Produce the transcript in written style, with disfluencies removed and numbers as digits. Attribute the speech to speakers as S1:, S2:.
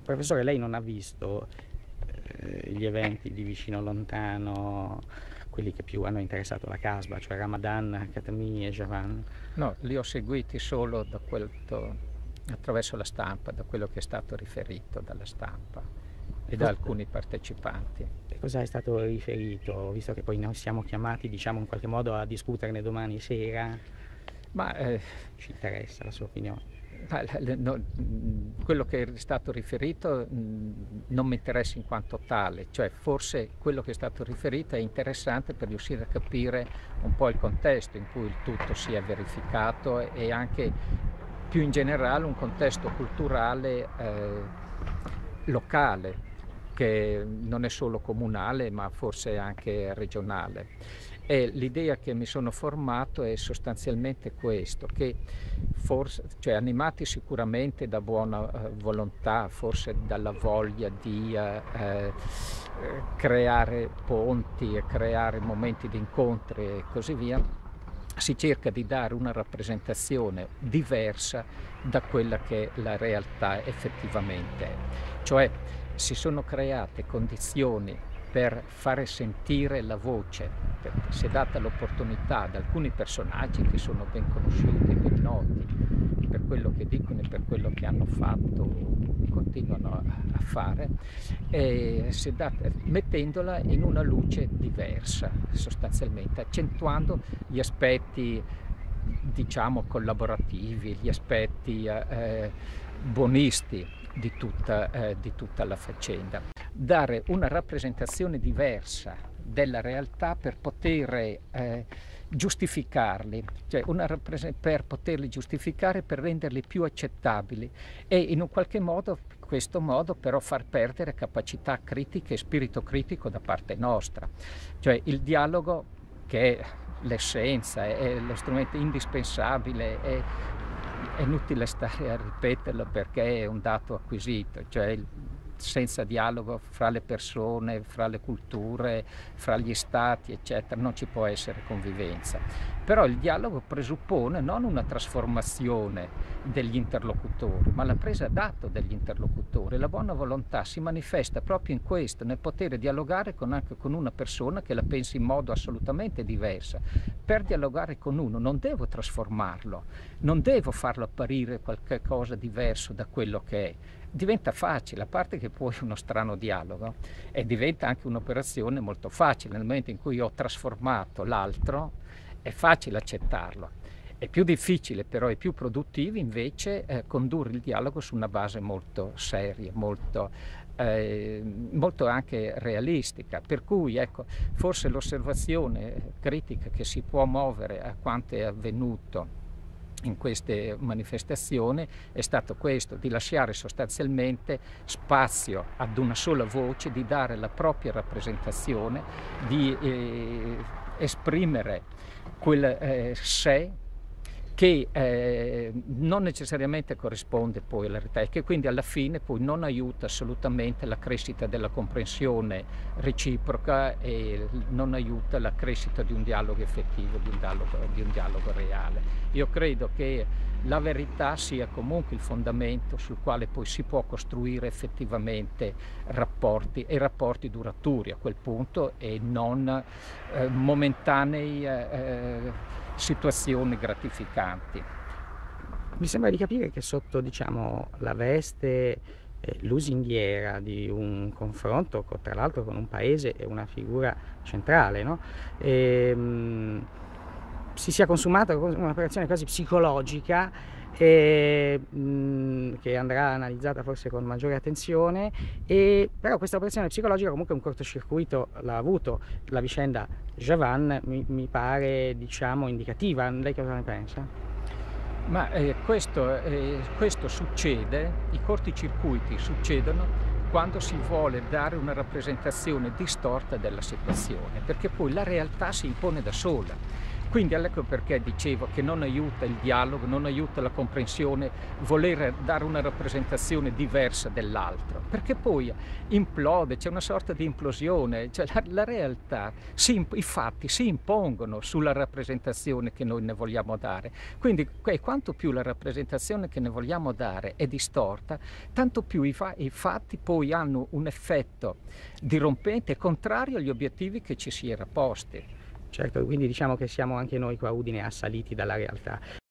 S1: Professore, lei non ha visto gli eventi di vicino lontano, quelli che più hanno interessato la Casbah, cioè Ramadan, Khatami e Javan?
S2: No, li ho seguiti solo attraverso la stampa, da quello che è stato riferito dalla stampa e da alcuni partecipanti.
S1: E cosa è stato riferito, visto che poi noi siamo chiamati, diciamo, in qualche modo a discuterne domani sera?
S2: Ma
S1: ci interessa la sua opinione.
S2: Quello che è stato riferito non mi interessa in quanto tale, cioè forse quello che è stato riferito è interessante per riuscire a capire un po' il contesto in cui il tutto si è verificato e anche più in generale un contesto culturale locale, che non è solo comunale ma forse anche regionale. E l'idea che mi sono formato è sostanzialmente questo, che forse, cioè animati sicuramente da buona volontà, forse dalla voglia di creare ponti e creare momenti di incontri e così via, si cerca di dare una rappresentazione diversa da quella che la realtà effettivamente è. Cioè si sono create condizioni per fare sentire la voce, perché si è data l'opportunità ad alcuni personaggi che sono ben conosciuti, ben noti, per quello che dicono e per quello che hanno fatto, continuano a fare, e si è data, mettendola in una luce diversa, sostanzialmente, accentuando gli aspetti, diciamo, collaborativi, gli aspetti buonisti di tutta la faccenda. Dare una rappresentazione diversa della realtà per poter giustificarli, cioè per poterli giustificare, per renderli più accettabili e in un qualche modo, questo modo però far perdere capacità critiche e spirito critico da parte nostra. Cioè il dialogo, che è l'essenza, è lo strumento indispensabile, è inutile stare a ripeterlo perché è un dato acquisito, cioè senza dialogo fra le persone, fra le culture, fra gli stati, eccetera, non ci può essere convivenza. Però il dialogo presuppone non una trasformazione degli interlocutori, ma la presa d'atto degli interlocutori. La buona volontà si manifesta proprio in questo, nel poter dialogare anche con una persona che la pensi in modo assolutamente diverso. Per dialogare con uno non devo trasformarlo, non devo farlo apparire qualcosa diverso da quello che è. Diventa facile, a parte che poi uno strano dialogo, e diventa anche un'operazione molto facile. Nel momento in cui ho trasformato l'altro è facile accettarlo. È più difficile però e più produttivo invece condurre il dialogo su una base molto seria, molto anche realistica, per cui ecco, forse l'osservazione critica che si può muovere a quanto è avvenuto in queste manifestazioni è stato questo, di lasciare sostanzialmente spazio ad una sola voce, di dare la propria rappresentazione, di esprimere quel sé che non necessariamente corrisponde poi alla realtà e che quindi alla fine poi non aiuta assolutamente la crescita della comprensione reciproca e non aiuta la crescita di un dialogo effettivo, di un dialogo reale. Io credo che la verità sia comunque il fondamento sul quale poi si può costruire effettivamente rapporti e rapporti duraturi a quel punto e non momentanei situazioni gratificanti.
S1: Mi sembra di capire che sotto, diciamo, la veste lusinghiera di un confronto tra l'altro con un paese e una figura centrale, no? Si sia consumata un'operazione quasi psicologica che andrà analizzata forse con maggiore attenzione, però questa operazione psicologica comunque un cortocircuito l'ha avuto. La vicenda Javan mi pare, diciamo, indicativa. Lei cosa ne pensa?
S2: Ma questo succede, i corticircuiti succedono quando si vuole dare una rappresentazione distorta della situazione, perché poi la realtà si impone da sola. Quindi ecco perché dicevo che non aiuta il dialogo, non aiuta la comprensione, voler dare una rappresentazione diversa dell'altro, perché poi implode, c'è una sorta di implosione, cioè la realtà, i fatti si impongono sulla rappresentazione che noi ne vogliamo dare. Quindi quanto più la rappresentazione che ne vogliamo dare è distorta, tanto più i fatti poi hanno un effetto dirompente contrario agli obiettivi che ci si era posti.
S1: Certo, quindi diciamo che siamo anche noi qua a Udine assaliti dalla realtà.